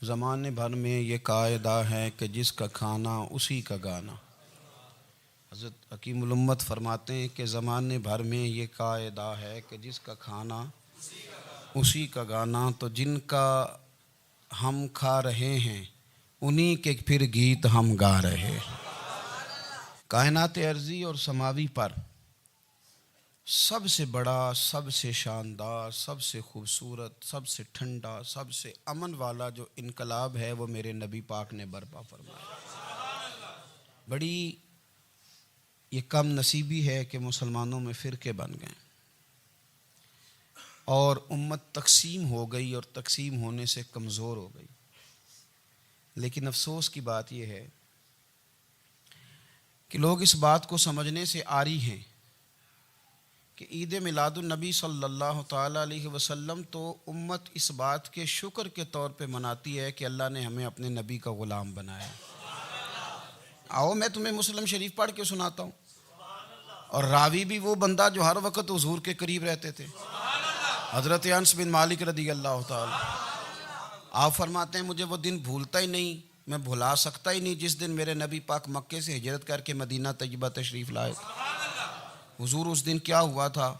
زمانے بھر میں یہ قاعدہ ہے کہ جس کا کھانا اسی کا گانا۔ حضرت حکیم الامت فرماتے ہیں کہ زمانے بھر میں یہ قاعدہ ہے کہ جس کا کھانا اسی کا گانا، تو جن کا ہم کھا رہے ہیں انہی کے پھر گیت ہم گا رہے ہیں۔ کائنات ارضی اور سماوی پر سب سے بڑا، سب سے شاندار، سب سے خوبصورت، سب سے ٹھنڈا، سب سے امن والا جو انقلاب ہے وہ میرے نبی پاک نے برپا فرمایا۔ بڑی یہ کم نصیبی ہے کہ مسلمانوں میں فرقے بن گئے اور امت تقسیم ہو گئی اور تقسیم ہونے سے کمزور ہو گئی۔ لیکن افسوس کی بات یہ ہے کہ لوگ اس بات کو سمجھنے سے عاری ہیں کہ عید میلاد النبی صلی اللہ تعالیٰ علیہ وسلم تو امت اس بات کے شکر کے طور پہ مناتی ہے کہ اللہ نے ہمیں اپنے نبی کا غلام بنایا۔ آؤ میں تمہیں مسلم شریف پڑھ کے سناتا ہوں، اور راوی بھی وہ بندہ جو ہر وقت حضور کے قریب رہتے تھے، حضرت انس بن مالک رضی اللہ تعالیٰ۔ آپ فرماتے ہیں مجھے وہ دن بھولتا ہی نہیں، میں بھلا سکتا ہی نہیں جس دن میرے نبی پاک مکے سے ہجرت کر کے مدینہ طیبہ تشریف لائے۔ حضور اس دن کیا ہوا تھا؟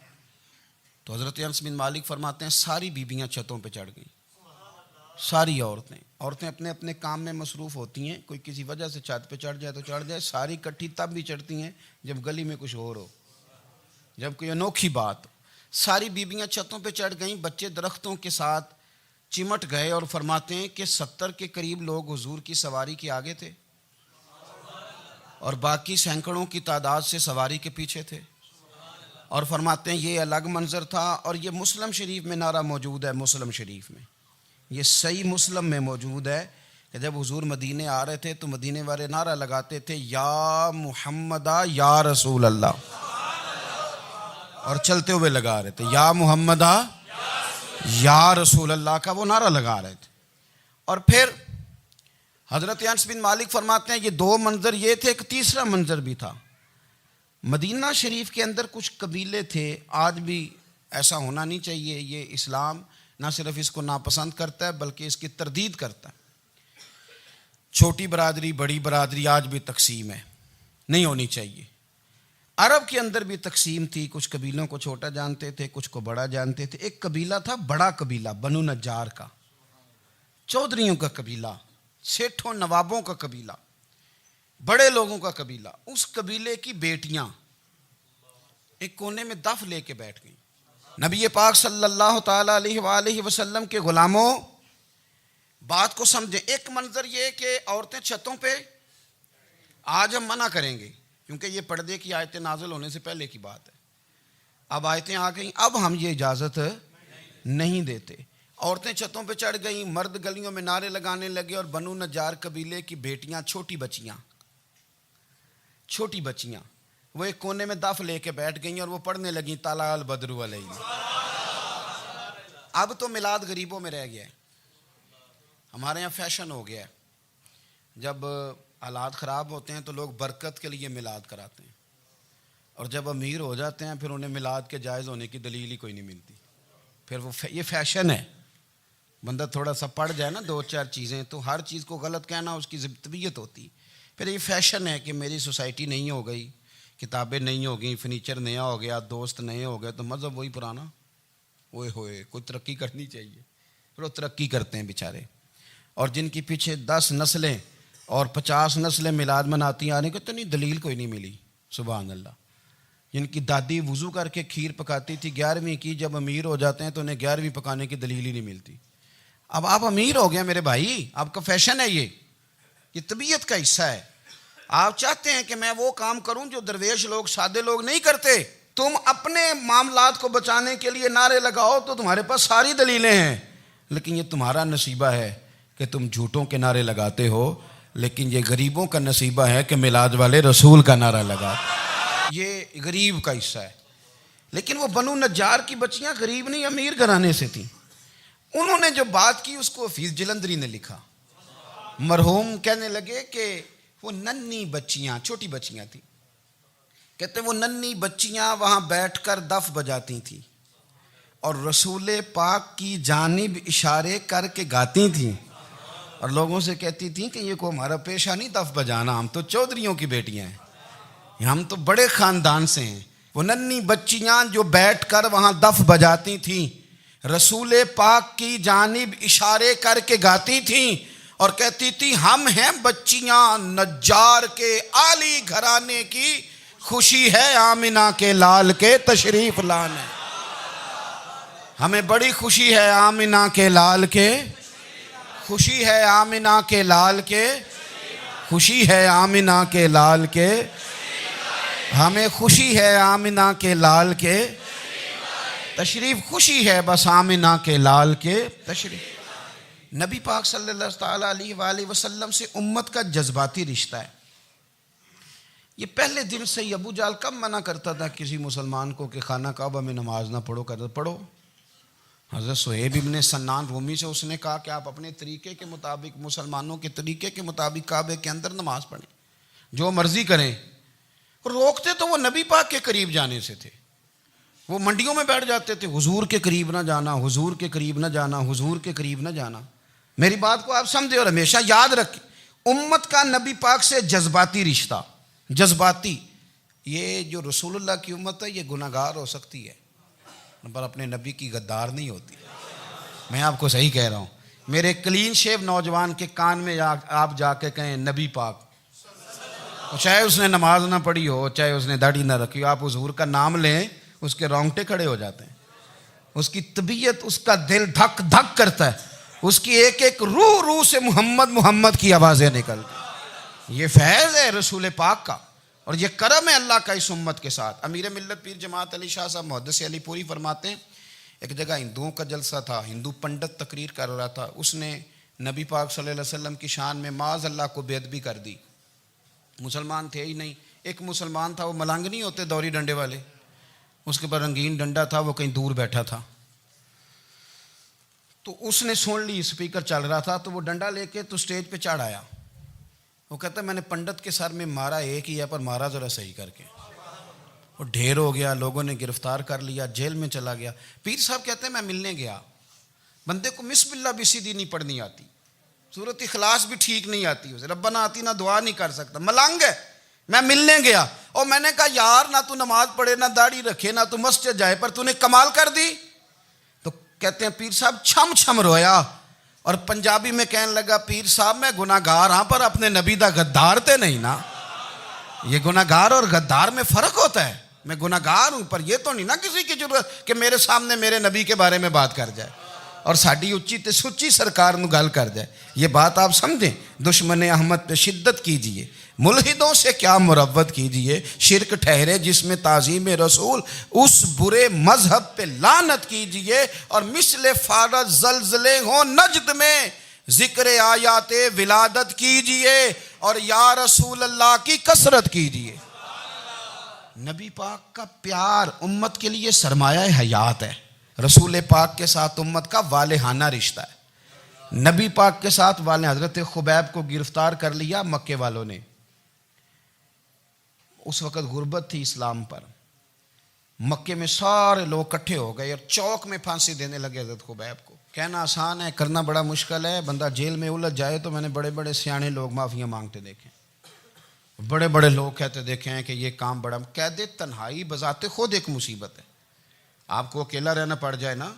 تو حضرت انس بن مالک فرماتے ہیں ساری بیبیاں چھتوں پہ چڑھ گئیں، ساری عورتیں اپنے اپنے کام میں مصروف ہوتی ہیں، کوئی کسی وجہ سے چھت پہ چڑھ جائے تو چڑھ جائے، ساری کٹھی تب بھی چڑھتی ہیں جب گلی میں کچھ اور ہو، جب کوئی انوکھی بات۔ ساری بیبیاں چھتوں پہ چڑھ گئیں، بچے درختوں کے ساتھ چمٹ گئے، اور فرماتے ہیں کہ 70 کے قریب لوگ حضور کی سواری کے آگے تھے اور باقی سینکڑوں کی تعداد سے سواری کے پیچھے تھے، اور فرماتے ہیں یہ الگ منظر تھا۔ اور یہ مسلم شریف میں نعرہ موجود ہے، مسلم شریف میں یہ صحیح مسلم میں موجود ہے کہ جب حضور مدینے آ رہے تھے تو مدینے والے نعرہ لگاتے تھے یا محمدہ یا رسول اللہ، اور چلتے ہوئے لگا رہے تھے یا محمدہ یا رسول اللہ کا وہ نعرہ لگا رہے تھے۔ اور پھر حضرت انس بن مالک فرماتے ہیں یہ دو منظر یہ تھے، ایک تیسرا منظر بھی تھا۔ مدینہ شریف کے اندر کچھ قبیلے تھے، آج بھی ایسا ہونا نہیں چاہیے، یہ اسلام نہ صرف اس کو ناپسند کرتا ہے بلکہ اس کی تردید کرتا ہے۔ چھوٹی برادری بڑی برادری آج بھی تقسیم ہے، نہیں ہونی چاہیے۔ عرب کے اندر بھی تقسیم تھی، کچھ قبیلوں کو چھوٹا جانتے تھے، کچھ کو بڑا جانتے تھے۔ ایک قبیلہ تھا بڑا قبیلہ، بنو نجار کا، چودھریوں کا قبیلہ، سیٹھوں نوابوں کا قبیلہ، بڑے لوگوں کا قبیلہ۔ اس قبیلے کی بیٹیاں ایک کونے میں دف لے کے بیٹھ گئیں۔ نبی پاک صلی اللہ تعالیٰ علیہ وآلہ وسلم کے غلاموں بات کو سمجھیں۔ ایک منظر یہ کہ عورتیں چھتوں پہ، آج ہم منع کریں گے کیونکہ یہ پردے کی آیتیں نازل ہونے سے پہلے کی بات ہے، اب آیتیں آ گئیں، اب ہم یہ اجازت نہیں دیتے۔ عورتیں چھتوں پہ چڑھ گئیں، مرد گلیوں میں نعرے لگانے لگے، اور بنو نجار قبیلے کی بیٹیاں، چھوٹی بچیاں وہ ایک کونے میں دف لے کے بیٹھ گئیں اور وہ پڑھنے لگیں طلع البدر علینا۔ اب تو میلاد غریبوں میں رہ گیا ہے، ہمارے یہاں فیشن ہو گیا ہے، جب حالات خراب ہوتے ہیں تو لوگ برکت کے لیے میلاد کراتے ہیں، اور جب امیر ہو جاتے ہیں پھر انہیں میلاد کے جائز ہونے کی دلیل ہی کوئی نہیں ملتی، پھر وہ یہ فیشن ہے۔ بندہ تھوڑا سا پڑھ جائے نا دو چار چیزیں تو ہر چیز کو غلط کہنا اس کی طبیعت ہوتی، پھر یہ فیشن ہے کہ میری سوسائٹی نہیں ہو گئی، کتابیں نہیں ہو گئیں، فرنیچر نیا ہو گیا، دوست نئے ہو گئے، تو مذہب وہی پرانا۔ اوئے ہوئے کوئی ترقی کرنی چاہیے، پھر وہ ترقی کرتے ہیں بیچارے، اور جن کی پیچھے 10 نسلیں اور 50 نسلیں میلاد مناتی آنے کو تو نہیں دلیل کوئی نہیں ملی۔ سبحان اللہ۔ جن کی دادی وضو کر کے کھیر پکاتی تھی 11ویں کی، جب امیر ہو جاتے ہیں تو انہیں 11ویں پکانے کی دلیل ہی نہیں ملتی۔ اب آپ امیر ہو گئے میرے بھائی، آپ کا فیشن ہے، یہ طبیعت کا حصہ ہے۔ آپ چاہتے ہیں کہ میں وہ کام کروں جو درویش لوگ، سادے لوگ نہیں کرتے۔ تم اپنے معاملات کو بچانے کے لیے نعرے لگاؤ تو تمہارے پاس ساری دلیلیں ہیں، لیکن یہ تمہارا نصیبہ ہے کہ تم جھوٹوں کے نعرے لگاتے ہو، لیکن یہ غریبوں کا نصیبہ ہے کہ میلاد والے رسول کا نعرہ لگاتے۔ یہ غریب کا حصہ ہے۔ لیکن وہ بنو نجار کی بچیاں غریب نہیں، امیر گھرانے سے تھیں۔ انہوں نے جو بات کی اس کو حفیظ جلندری نے لکھا۔ مرحوم کہنے لگے کہ وہ ننھی بچیاں، چھوٹی بچیاں تھیں، کہتے وہ ننھی بچیاں وہاں بیٹھ کر دف بجاتی تھیں اور رسول پاک کی جانب اشارے کر کے گاتی تھیں، اور لوگوں سے کہتی تھیں کہ یہ کو ہمارا پیشہ نہیں دف بجانا، ہم تو چودھریوں کی بیٹیاں ہیں، ہم تو بڑے خاندان سے ہیں۔ وہ ننھی بچیاں جو بیٹھ کر وہاں دف بجاتی تھیں، رسول پاک کی جانب اشارے کر کے گاتی تھیں اور کہتی تھی ہم ہیں بچیاں نجار کے عالی گھرانے کی، خوشی ہے آمنہ کے لال کے تشریف لانے، ہمیں بڑی خوشی ہے آمنہ کے لال کے، خوشی ہے آمنہ کے لال کے، خوشی ہے آمنہ کے لال کے، ہمیں خوشی ہے آمنہ کے لال کے تشریف، خوشی ہے بس آمنہ کے لال کے تشریف۔ نبی پاک صلی اللہ تعالیٰ علیہ وآلہ وسلم سے امت کا جذباتی رشتہ ہے۔ یہ پہلے دن سے ہی ابو جہل کب منع کرتا تھا کسی مسلمان کو کہ خانہ کعبہ میں نماز نہ پڑھو، کہتا پڑھو۔ حضرت صہیب ابن سنان رومی سے اس نے کہا کہ آپ اپنے طریقے کے مطابق، مسلمانوں کے طریقے کے مطابق کعبے کے اندر نماز پڑھیں، جو مرضی کریں۔ روکتے تو وہ نبی پاک کے قریب جانے سے تھے، وہ منڈیوں میں بیٹھ جاتے تھے، حضور کے قریب نہ جانا، حضور کے قریب نہ جانا، حضور کے قریب نہ جانا۔ میری بات کو آپ سمجھے اور ہمیشہ یاد رکھیں، امت کا نبی پاک سے جذباتی رشتہ، جذباتی۔ یہ جو رسول اللہ کی امت ہے یہ گناہ گار ہو سکتی ہے پر اپنے نبی کی غدار نہیں ہوتی۔ میں آپ کو صحیح کہہ رہا ہوں۔ میرے کلین شیو نوجوان کے کان میں آپ جا کے کہیں نبی پاک، چاہے اس نے نماز نہ پڑھی ہو، چاہے اس نے داڑھی نہ رکھی ہو، آپ حضور کا نام لیں اس کے رونگٹے کھڑے ہو جاتے ہیں، اس کی طبیعت، اس کا دل دھک دھک کرتا ہے، اس کی ایک ایک روح سے محمد محمد کی آوازیں نکلتی۔ یہ فیض ہے رسول پاک کا اور یہ کرم ہے اللہ کا اس امت کے ساتھ۔ امیر ملت پیر جماعت علی شاہ صاحب محدث علی پوری فرماتے ہیں ایک جگہ ہندوؤں کا جلسہ تھا، ہندو پنڈت تقریر کر رہا تھا، اس نے نبی پاک صلی اللہ علیہ وسلم کی شان میں معاذ اللہ کو بے ادبی کر دی۔ مسلمان تھے ہی نہیں، ایک مسلمان تھا، وہ ملنگ نہیں ہوتے دوری ڈنڈے والے، اس کے پر رنگین ڈنڈا تھا، وہ کہیں دور بیٹھا تھا، تو اس نے سن لی اسپیکر چل رہا تھا، تو وہ ڈنڈا لے کے تو سٹیج پہ چڑھ آیا۔ وہ کہتا ہے میں نے پنڈت کے سر میں مارا ایک ہی ہے پر مارا ذرا صحیح کر کے، وہ ڈھیر ہو گیا، لوگوں نے گرفتار کر لیا، جیل میں چلا گیا۔ پیر صاحب کہتے ہیں میں ملنے گیا، بندے کو بسم اللہ بھی سیدھی نہیں پڑھنی آتی، سورۃ اخلاص بھی ٹھیک نہیں آتی، اسے ربنا آتینا دعا نہیں کر سکتا، ملنگ ہے۔ میں ملنے گیا اور میں نے کہا یار نہ تو نماز پڑھے، نہ داڑھی رکھے، نہ تو مسجد جائے، پر تو نے کمال کر دی۔ تو کہتے ہیں پیر صاحب چھم چھم رویا اور پنجابی میں کہنے لگا پیر صاحب میں گناہ گار ہاں پر اپنے نبی دا غدار تے نہیں نا۔ یہ گناہ گار اور غدار میں فرق ہوتا ہے، میں گناہ گار ہوں پر یہ تو نہیں نا کسی کی ضرورت کہ میرے سامنے میرے نبی کے بارے میں بات کر جائے اور ساڈی اچھی تے سچی سرکار نو گل کر جائے۔ یہ بات آپ سمجھیں، دشمن احمد پہ شدت کیجئے، ملحدوں سے کیا مروت کیجئے، شرک ٹھہرے جس میں تعظیم رسول، اس برے مذہب پہ لعنت کیجئے، اور مثل فارض زلزلے ہوں نجد میں ذکر آیات ولادت کیجئے اور یا رسول اللہ کی کثرت کیجئے۔ نبی پاک کا پیار امت کے لیے سرمایہ حیات ہے۔ رسول پاک کے ساتھ امت کا والہانہ رشتہ ہے۔ نبی پاک کے ساتھ والے، حضرت خبیب کو گرفتار کر لیا مکے والوں نے، اس وقت غربت تھی اسلام پر، مکے میں سارے لوگ کٹھے ہو گئے اور چوک میں پھانسی دینے لگے حضرت خبیب کو۔ کہنا آسان ہے، کرنا بڑا مشکل ہے، بندہ جیل میں الجھ جائے تو میں نے بڑے بڑے سیانے لوگ معافیاں مانگتے دیکھیں، بڑے بڑے لوگ کہتے دیکھے ہیں کہ یہ کام بڑا، قید تنہائی بذات خود ایک مصیبت ہے۔ آپ کو اکیلا رہنا پڑ جائے نا،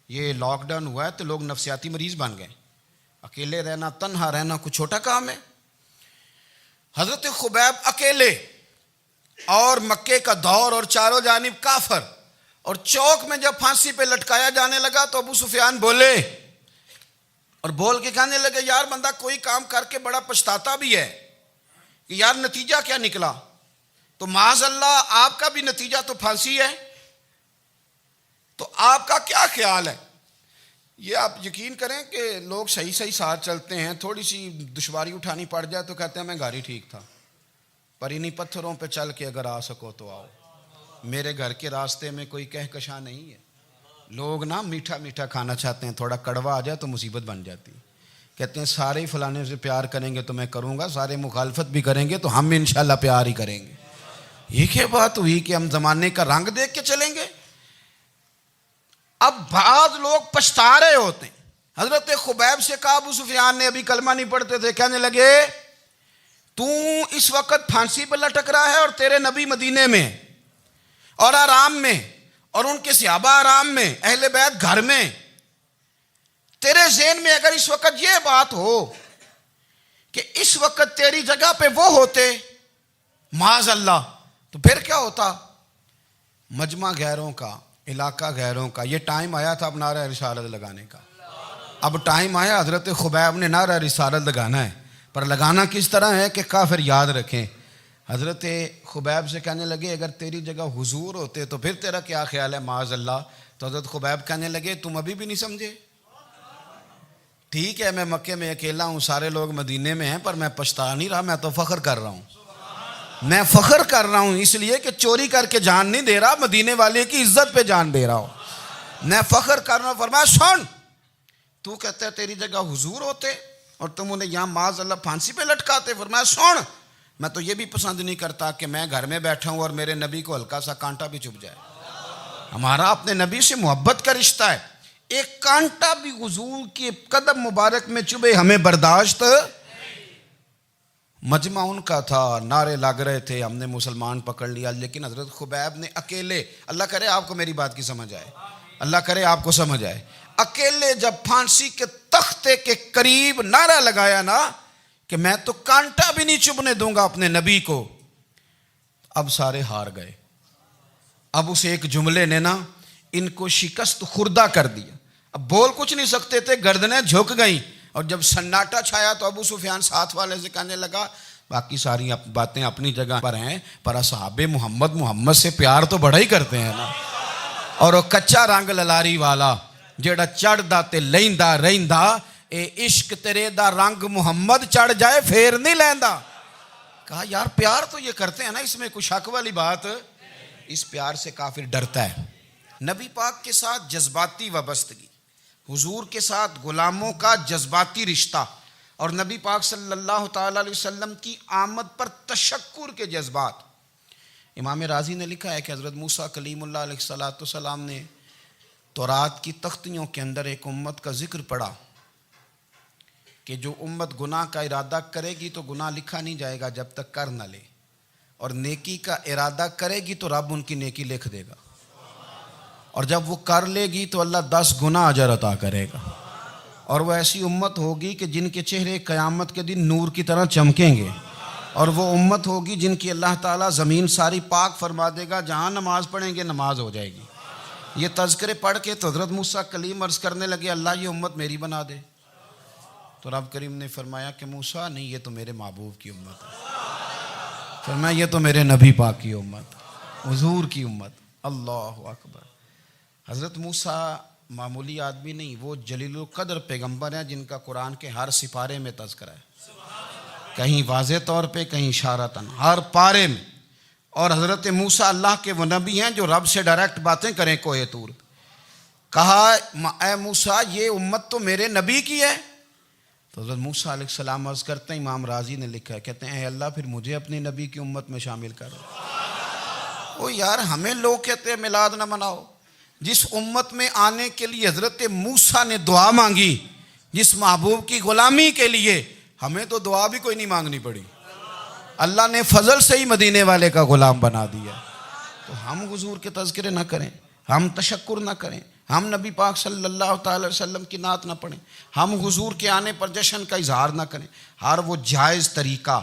یہ لاک ڈاؤن ہوا ہے تو لوگ نفسیاتی مریض بن گئے، اکیلے رہنا، تنہا رہنا کوئی چھوٹا کام ہے۔ حضرت خبیب اکیلے اور مکے کا دور اور چاروں جانب کافر، اور چوک میں جب پھانسی پہ لٹکایا جانے لگا تو ابو سفیان بولے اور بول کے کہنے لگے یار بندہ کوئی کام کر کے بڑا پچھتاتا بھی ہے کہ یار نتیجہ کیا نکلا، تو معاذ اللہ آپ کا بھی نتیجہ تو پھانسی ہے، تو آپ کا کیا خیال ہے؟ یہ آپ یقین کریں کہ لوگ صحیح صحیح ساتھ چلتے ہیں، تھوڑی سی دشواری اٹھانی پڑ جائے تو کہتے ہیں میں گاڑی ٹھیک تھا، پر انہی پتھروں پہ چل کے اگر آ سکو تو آؤ، میرے گھر کے راستے میں کوئی کہکشاں نہیں ہے۔ لوگ نا میٹھا میٹھا کھانا چاہتے ہیں، تھوڑا کڑوا آ جائے تو مصیبت بن جاتی ہے۔ کہتے ہیں سارے فلانے سے پیار کریں گے تو میں کروں گا، سارے مخالفت بھی کریں گے تو ہم انشاءاللہ پیار ہی کریں گے۔ یہ کیا بات ہوئی کہ ہم زمانے کا رنگ دیکھ کے چلیں گے؟ اب بعض لوگ پچھتا رہے ہوتے ہیں، حضرت خبیب سے کہا ابو سفیان نے ابھی کلمہ نہیں پڑھتے تھے, کہنے لگے تو اس وقت پھانسی پہ لٹک رہا ہے اور تیرے نبی مدینے میں اور آرام میں, اور ان کے صحابہ آرام میں, اہل بیت گھر میں. تیرے ذہن میں اگر اس وقت یہ بات ہو کہ اس وقت تیری جگہ پہ وہ ہوتے معاذ اللہ, تو پھر کیا ہوتا؟ مجمع غیروں کا, علاقہ غیروں کا. یہ ٹائم آیا تھا اب نعرہ رسالت لگانے کا. اب ٹائم آیا حضرت خبیب نے نعرہ رسالت لگانا ہے, پر لگانا کس طرح ہے کہ کافر یاد رکھیں. حضرت خبیب سے کہنے لگے اگر تیری جگہ حضور ہوتے تو پھر تیرا کیا خیال ہے معاذ اللہ؟ تو حضرت خبیب کہنے لگے تم ابھی بھی نہیں سمجھے؟ ٹھیک ہے میں مکے میں اکیلا ہوں, سارے لوگ مدینے میں ہیں, پر میں پچھتا نہیں رہا, میں تو فخر کر رہا ہوں. میں فخر کر رہا ہوں اس لیے کہ چوری کر کے جان نہیں دے رہا, مدینے والے کی عزت پہ جان دے رہا ہوں. میں فخر کر رہا ہوں. فرمایا سن, تو کہتا ہے تیری جگہ حضور ہوتے اور تم انہیں یہاں معاذ اللہ پھانسی پہ لٹکاتے. فرمایا سن, میں تو یہ بھی پسند نہیں کرتا کہ میں گھر میں بیٹھا ہوں اور میرے نبی کو ہلکا سا کانٹا بھی چبھ جائے. ہمارا اپنے نبی سے محبت کا رشتہ ہے, ایک کانٹا بھی حضور کے قدم مبارک میں چبھے ہمیں برداشت. مجمع ان کا تھا, نعرے لگ رہے تھے, ہم نے مسلمان پکڑ لیا, لیکن حضرت خبیب نے اکیلے, اللہ کرے آپ کو میری بات کی سمجھ آئے, اللہ کرے آپ کو سمجھ آئے, اکیلے جب پھانسی کے تختے کے قریب نعرہ لگایا نا کہ میں تو کانٹا بھی نہیں چبھنے دوں گا اپنے نبی کو, اب سارے ہار گئے. اب اس ایک جملے نے نا ان کو شکست خوردہ کر دیا. اب بول کچھ نہیں سکتے تھے, گردنیں جھک گئیں. اور جب سناٹا چھایا تو ابو سفیان ساتھ والے سے کہنے لگا باقی ساری باتیں اپنی جگہ پر ہیں, پر اصحاب محمد سے پیار تو بڑا ہی کرتے ہیں نا. اور وہ کچا رنگ للاری والا جیڑا چڑھ دا تے لیندا رہندا, اے عشق تیرے دا رنگ محمد چڑھ جائے پھر نہیں لیندا. کہا یار پیار تو یہ کرتے ہیں نا, اس میں کوئی شک والی بات. اس پیار سے کافر ڈرتا ہے. نبی پاک کے ساتھ جذباتی وابستگی, حضور کے ساتھ غلاموں کا جذباتی رشتہ, اور نبی پاک صلی اللہ تعالی علیہ وسلم کی آمد پر تشکر کے جذبات. امام رازی نے لکھا ہے کہ حضرت موسیٰ کلیم اللہ علیہ السلام نے تورات کی تختیوں کے اندر ایک امت کا ذکر پڑھا کہ جو امت گناہ کا ارادہ کرے گی تو گناہ لکھا نہیں جائے گا جب تک کر نہ لے, اور نیکی کا ارادہ کرے گی تو رب ان کی نیکی لکھ دے گا, اور جب وہ کر لے گی تو اللہ 10 گنا اجر عطا کرے گا. اور وہ ایسی امت ہوگی کہ جن کے چہرے قیامت کے دن نور کی طرح چمکیں گے, اور وہ امت ہوگی جن کی اللہ تعالیٰ زمین ساری پاک فرما دے گا, جہاں نماز پڑھیں گے نماز ہو جائے گی. یہ تذکرے پڑھ کے تو حضرت موسیٰ کلیم عرض کرنے لگے اللہ یہ امت میری بنا دے. تو رب کریم نے فرمایا کہ موسیٰ نہیں, یہ تو میرے محبوب کی امت ہے. فرمایا یہ تو میرے نبی پاک کی امت, حضور کی امت. اللہ اکبر. حضرت موسیٰ معمولی آدمی نہیں, وہ جلیل القدر پیغمبر ہیں جن کا قرآن کے ہر سپارے میں تذکرہ ہے, کہیں واضح طور پہ کہیں اشارتاً, ہر پارے میں. اور حضرت موسیٰ اللہ کے وہ نبی ہیں جو رب سے ڈائریکٹ باتیں کریں کوہ طور. کہا اے موسیٰ یہ امت تو میرے نبی کی ہے. تو حضرت موسیٰ علیہ السلام عرض کرتے ہیں, امام رازی نے لکھا ہے, کہتے ہیں اے اللہ پھر مجھے اپنی نبی کی امت میں شامل کر. او یار ہمیں لوگ کہتے ہیں میلاد نہ مناؤ, جس امت میں آنے کے لیے حضرت موسیٰ نے دعا مانگی, جس محبوب کی غلامی کے لیے, ہمیں تو دعا بھی کوئی نہیں مانگنی پڑی, اللہ نے فضل سے ہی مدینے والے کا غلام بنا دیا. تو ہم حضور کے تذکرے نہ کریں, ہم تشکر نہ کریں, ہم نبی پاک صلی اللہ تعالی وسلم کی نعت نہ پڑھیں, ہم حضور کے آنے پر جشن کا اظہار نہ کریں. ہر وہ جائز طریقہ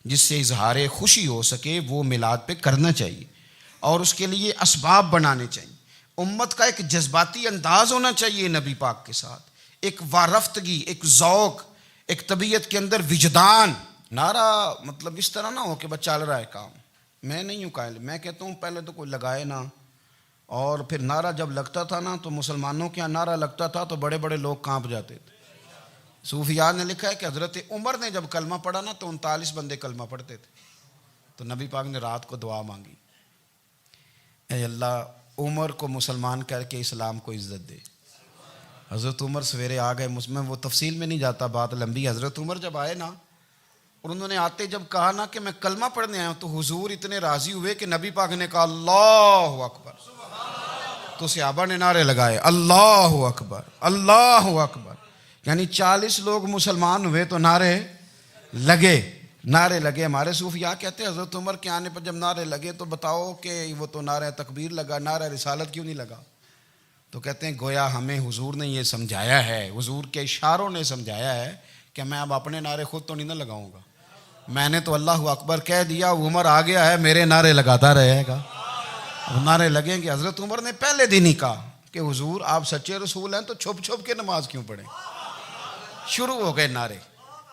جس سے اظہار خوشی ہو سکے وہ میلاد پہ کرنا چاہیے, اور اس کے لیے اسباب بنانے چاہیے. امت کا ایک جذباتی انداز ہونا چاہیے نبی پاک کے ساتھ, ایک وارفتگی, ایک ذوق, ایک طبیعت کے اندر وجدان. نعرہ مطلب اس طرح نہ ہو کہ بس چل رہا ہے کام. میں نہیں ہوں قائل, میں کہتا ہوں پہلے تو کوئی لگائے نا, اور پھر نعرہ جب لگتا تھا نا تو مسلمانوں کے یہاں نعرہ لگتا تھا تو بڑے بڑے لوگ کانپ جاتے تھے. صوفیاء نے لکھا ہے کہ حضرت عمر نے جب کلمہ پڑھا نا تو 39 بندے کلمہ پڑھتے تھے. تو نبی پاک نے رات کو دعا مانگی, اے اللہ عمر کو مسلمان کر کے اسلام کو عزت دے. حضرت عمر سویرے آ گئے, میں وہ تفصیل میں نہیں جاتا, بات لمبی. حضرت عمر جب آئے نا اور انہوں نے آتے جب کہا نا کہ میں کلمہ پڑھنے آیا ہوں, تو حضور اتنے راضی ہوئے کہ نبی پاک نے کہا اللہ اکبر. تو صحابہ نے نعرے لگائے اللہ اکبر اللہ اکبر، یعنی 40 لوگ مسلمان ہوئے تو نعرے لگے ہمارے صوفیاء کہتے ہیں حضرت عمر کے آنے پر جب نعرے لگے تو بتاؤ کہ وہ تو نعرہ تکبیر لگا، نعرہ رسالت کیوں نہیں لگا؟ تو کہتے ہیں گویا ہمیں حضور نے یہ سمجھایا ہے، حضور کے اشاروں نے سمجھایا ہے کہ میں اب اپنے نعرے خود تو نہیں نہ لگاؤں گا، میں نے تو اللہ اکبر کہہ دیا، عمر آ گیا ہے میرے نعرے لگاتا رہے گا، اب نعرے لگیں گے۔ حضرت عمر نے پہلے دن ہی کہا کہ حضور آپ سچے رسول ہیں تو چھپ چھپ کے نماز کیوں پڑھیں؟ شروع ہو گئے نعرے،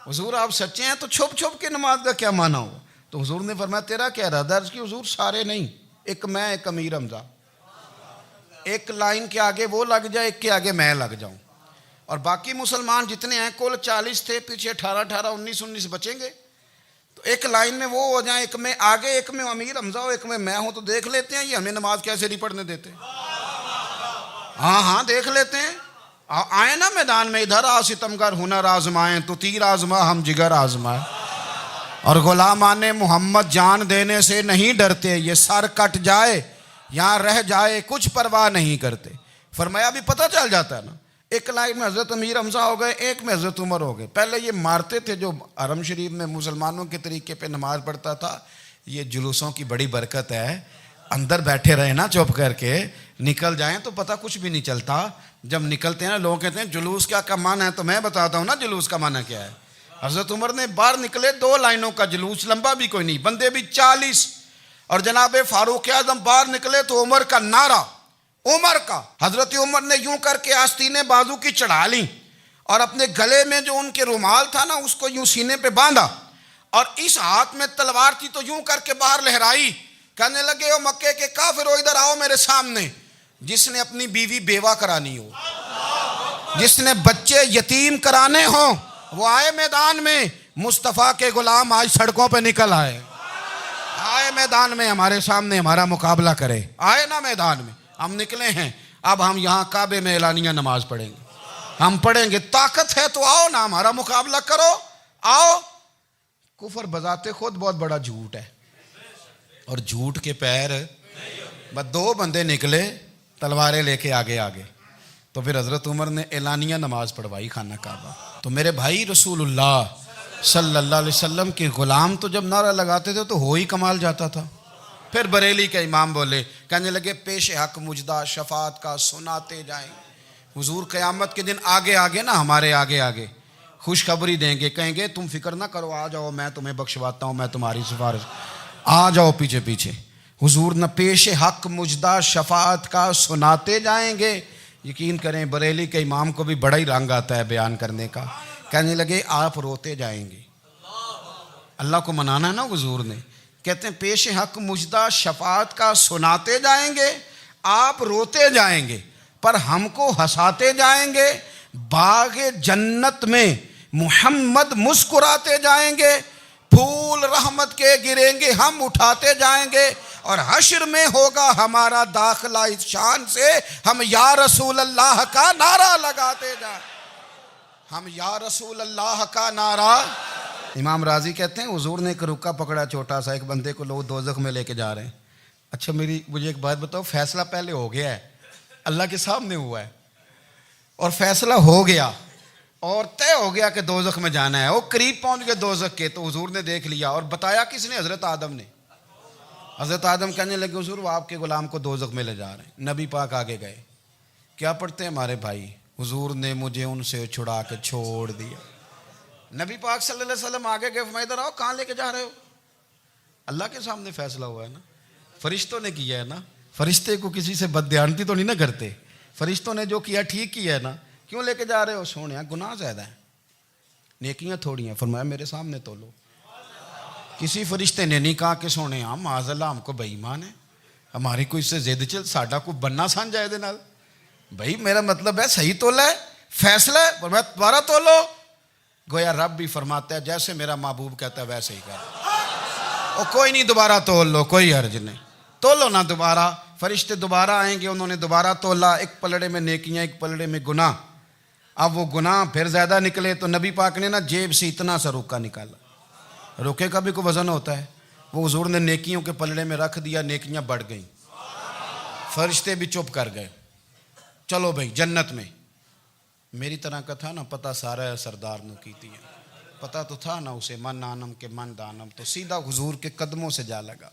حضور آپ سچے ہیں تو چھپ چھپ کے نماز کا کیا معنی ہو؟ تو حضور نے فرمایا تیرا کیا ارادہ ہے؟ حضور سارے نہیں، ایک میں ایک امیر حمزہ، ایک لائن کے آگے وہ لگ جائے، ایک کے آگے میں لگ جاؤں، اور باقی مسلمان جتنے ہیں کل 40 تھے، پیچھے 18 19 بچیں گے، تو ایک لائن میں وہ ہو جائیں، ایک میں آگے ایک میں امیر حمزہ ہو، ایک میں ہوں، تو دیکھ لیتے ہیں یہ ہمیں نماز کیسے نہیں پڑھنے دیتے۔ ہاں دیکھ لیتے ہیں، آئے نا میدان میں، ادھر آ ستمگر ہنر آزمائیں تو تیر آزما ہم جگر آزمائیں، اور غلامان محمد جان دینے سے نہیں ڈرتے، یہ سر کٹ جائے یہاں رہ جائے کچھ پرواہ نہیں کرتے۔ فرمایا بھی پتہ چل جاتا ہے نا، ایک لائن میں حضرت امیر حمزہ ہو گئے، ایک میں حضرت عمر ہو گئے۔ پہلے یہ مارتے تھے جو حرم شریف میں مسلمانوں کے طریقے پہ نماز پڑھتا تھا، یہ جلوسوں کی بڑی برکت ہے، اندر بیٹھے رہے نا چپ کر کے، نکل جائیں تو پتہ کچھ بھی نہیں چلتا۔ جب نکلتے ہیں نا لوگ کہتے ہیں جلوس کیا معنی ہے، تو میں بتاتا ہوں نا جلوس کا معنی کیا ہے۔ حضرت عمر نے باہر نکلے 2 لائنوں کا جلوس، لمبا بھی کوئی نہیں، بندے بھی 40، اور جناب فاروق اعظم باہر نکلے تو عمر کا نعرہ، عمر کا، حضرت عمر نے یوں کر کے آستینیں بازو کی چڑھا لیں، اور اپنے گلے میں جو ان کے رومال تھا نا اس کو یوں سینے پہ باندھا، اور اس ہاتھ میں تلوار تھی تو یوں کر کے باہر لہرائی، کہنے لگے او مکے کے کافرو ادھر آؤ میرے سامنے، جس نے اپنی بیوی بیوہ کرانی ہو، جس نے بچے یتیم کرانے ہوں، وہ آئے میدان میں، مصطفیٰ کے غلام آج سڑکوں پہ نکل آئے میدان میں ہمارے سامنے ہمارا مقابلہ کرے، آئے نا میدان میں، ہم نکلے ہیں، اب ہم یہاں کعبے میں اعلانیہ نماز پڑھیں گے، ہم پڑھیں گے، طاقت ہے تو آؤ نا ہمارا مقابلہ کرو، آؤ۔ کفر بذات خود بہت بڑا جھوٹ ہے، اور جھوٹ کے پیر، بس 2 بندے نکلے تلواریں لے کے آگے، تو پھر حضرت عمر نے اعلانیہ نماز پڑھوائی خانہ کعبہ۔ تو میرے بھائی رسول اللہ صلی اللہ علیہ وسلم کے غلام تو جب نعرہ لگاتے تھے تو ہو ہی کمال جاتا تھا۔ پھر بریلی کے امام بولے، کہنے لگے پیش حق مجدہ شفاعت کا سناتے جائیں، حضور قیامت کے دن آگے نا ہمارے آگے خوشخبری دیں گے، کہیں گے تم فکر نہ کرو، آ جاؤ میں تمہیں بخشواتا ہوں، میں تمہاری سفارش، آ جاؤ پیچھے۔ حضور نہ پیش حق مجدہ شفاعت کا سناتے جائیں گے۔ یقین کریں بریلی کے امام کو بھی بڑا ہی رنگ آتا ہے بیان کرنے کا، کہنے لگے آپ روتے جائیں گے، اللہ کو منانا ہے نا حضور نے، کہتے ہیں پیش حق مجدہ شفاعت کا سناتے جائیں گے، آپ روتے جائیں گے پر ہم کو ہنساتے جائیں گے، باغ جنت میں محمد مسکراتے جائیں گے، پھول رحمت کے گریں گے ہم اٹھاتے جائیں گے، اور حشر میں ہوگا ہمارا داخلہ اس شان سے ہم یا رسول اللہ کا نعرہ لگاتے جائیں، ہم یا رسول اللہ کا نعرہ۔ امام راضی کہتے ہیں حضور نے ایک رکا پکڑا چھوٹا سا، ایک بندے کو لوگ دوزخ میں لے کے جا رہے ہیں۔ اچھا مجھے ایک بات بتاؤ، فیصلہ پہلے ہو گیا ہے، اللہ کے سامنے ہوا ہے، اور فیصلہ ہو گیا اور طے ہو گیا کہ دوزخ میں جانا ہے، وہ قریب پہنچ گئے دوزخ کے، تو حضور نے دیکھ لیا، اور بتایا کس نے؟ حضرت آدم نے۔ حضرت آدم کہنے لگے حضور وہ آپ کے غلام کو دوزخ میں لے جا رہے ہیں۔ نبی پاک آگے گئے، کیا پڑھتے ہیں ہمارے بھائی؟ حضور نے مجھے ان سے چھڑا کے چھوڑ دیا۔ نبی پاک صلی اللہ علیہ وسلم آگے گئے، فرمایا ادھر آؤ، کہاں لے کے جا رہے ہو؟ اللہ کے سامنے فیصلہ ہوا ہے نا، فرشتوں نے کیا ہے نا، فرشتے کو کسی سے بددیانتی تو نہیں نہ کرتے، فرشتوں نے جو کیا ٹھیک کیا ہے نا، کیوں لے کے جا رہے ہو؟ سونے گناہ زیادہ ہیں، نیکیاں تھوڑی ہیں، فرمایا میرے سامنے تولو۔ کسی فرشتے نے نہیں کہا کہ سونے ہم معاذ اللہ ہم کو بے ایمان ہے، ہماری کوئی اس سے زد چل ساڈا کو بننا سان جائے دے نال، بھائی میرا مطلب ہے صحیح تولا ہے، فیصلہ ہے، فرمایا دوبارہ تولو۔ گویا رب بھی فرماتا ہے جیسے میرا محبوب کہتا ہے ویسے ہی کر، اور کوئی نہیں دوبارہ تول لو، کوئی حرج نہیں، تولو نہ دوبارہ۔ فرشتے دوبارہ آئیں گے، انہوں نے دوبارہ تولا، ایک پلڑے میں نیکیاں ایک پلڑے میں گناہ۔ اب وہ گناہ پھر زیادہ نکلے تو نبی پاک نے نا جیب سے اتنا سا روکا نکالا، روکے کا بھی کوئی وزن ہوتا ہے، وہ حضور نے نیکیوں کے پلڑے میں رکھ دیا، نیکیاں بڑھ گئیں۔ فرشتے بھی چپ کر گئے. چلو بھائی جنت میں. میری طرح کا تھا نا پتہ سارا ہے سردار نے کیتی ہے, پتہ تو تھا نا اسے من آنم کے من دانم, تو سیدھا حضور کے قدموں سے جا لگا.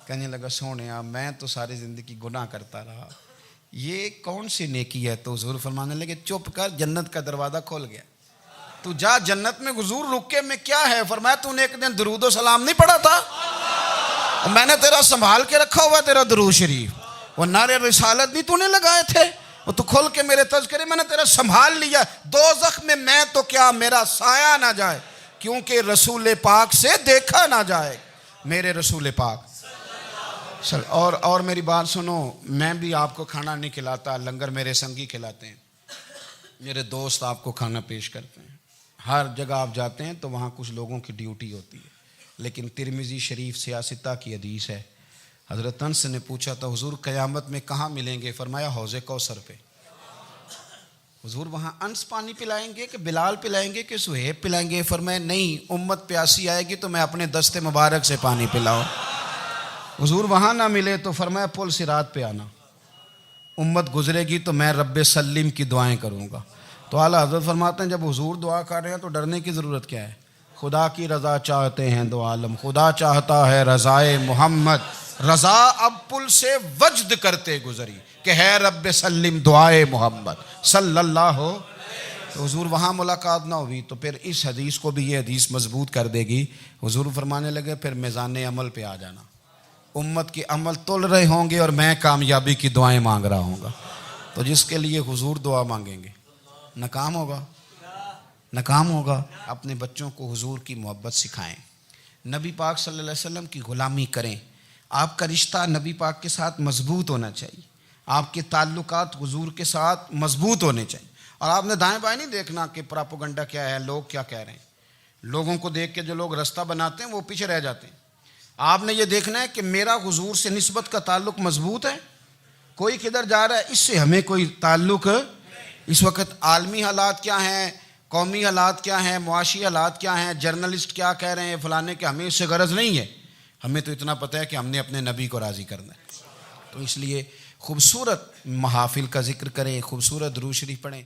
کہنے لگا سونیا میں تو ساری زندگی گناہ کرتا رہا, یہ کون سی نیکی ہے؟ تو حضور فرمانے لگے چپ کر, جنت کا دروازہ کھول گیا, تو جا جنت میں. حضور رکے میں کیا ہے؟ فرمایا تو نے ایک دن درود و سلام نہیں پڑھا تھا, میں نے تیرا سنبھال کے رکھا ہوا تیرا درود شریف, وہ نعرے رسالت بھی تو نے لگائے تھے, وہ تو کھول کے میرے تذکرے میں نے تیرا سنبھال لیا. دوزخ میں تو کیا میرا سایہ نہ جائے, کیونکہ رسول پاک سے دیکھا نہ جائے. میرے رسول پاک اور میری بات سنو, میں بھی آپ کو کھانا نہیں کھلاتا, لنگر میرے سنگی کھلاتے ہیں, میرے دوست آپ کو کھانا پیش کرتے ہیں. ہر جگہ آپ جاتے ہیں تو وہاں کچھ لوگوں کی ڈیوٹی ہوتی ہے. لیکن ترمذی شریف سیاستہ کی حدیث ہے, حضرت انس نے پوچھا تھا حضور قیامت میں کہاں ملیں گے؟ فرمایا حوض کوثر پہ. حضور وہاں انس پانی پلائیں گے کہ بلال پلائیں گے کہ سہیب پلائیں گے؟ فرمایا نہیں, امت پیاسی آئے گی تو میں اپنے دست مبارک سے پانی پلاؤں. حضور وہاں نہ ملے تو فرمایا پل صراط پہ آنا, امت گزرے گی تو میں رب سلیم کی دعائیں کروں گا. تو اعلیٰ حضرت فرماتے ہیں جب حضور دعا کر رہے ہیں تو ڈرنے کی ضرورت کیا ہے؟ خدا کی رضا چاہتے ہیں دو عالم, خدا چاہتا ہے رضائے محمد, رضا اب پل سے وجد کرتے گزری کہ ہے رب سلم دعائے محمد صلی اللہ ہو. تو حضور وہاں ملاقات نہ ہوئی تو پھر اس حدیث کو بھی یہ حدیث مضبوط کر دے گی. حضور فرمانے لگے پھر میزان عمل پہ آ جانا, امت کے عمل تول رہے ہوں گے اور میں کامیابی کی دعائیں مانگ رہا ہوں گا. تو جس کے لیے حضور دعا مانگیں گے ناکام ہوگا, ناکام ہوگا. اپنے بچوں کو حضور کی محبت سکھائیں, نبی پاک صلی اللہ علیہ وسلم کی غلامی کریں. آپ کا رشتہ نبی پاک کے ساتھ مضبوط ہونا چاہیے, آپ کے تعلقات حضور کے ساتھ مضبوط ہونے چاہیے. اور آپ نے دائیں بائیں نہیں دیکھنا کہ پراپوگنڈا کیا ہے, لوگ کیا کہہ رہے ہیں. لوگوں کو دیکھ کے جو لوگ رستہ بناتے ہیں وہ پیچھے رہ جاتے ہیں. آپ نے یہ دیکھنا ہے کہ میرا حضور سے نسبت کا تعلق مضبوط ہے, کوئی کدھر جا رہا ہے اس سے ہمیں کوئی تعلق. اس وقت عالمی حالات کیا ہیں, قومی حالات کیا ہیں, معاشی حالات کیا ہیں, جرنلسٹ کیا کہہ رہے ہیں فلانے کے, ہمیں اس سے غرض نہیں ہے. ہمیں تو اتنا پتہ ہے کہ ہم نے اپنے نبی کو راضی کرنا ہے. تو اس لیے خوبصورت محافل کا ذکر کریں, خوبصورت درود شریف پڑھیں.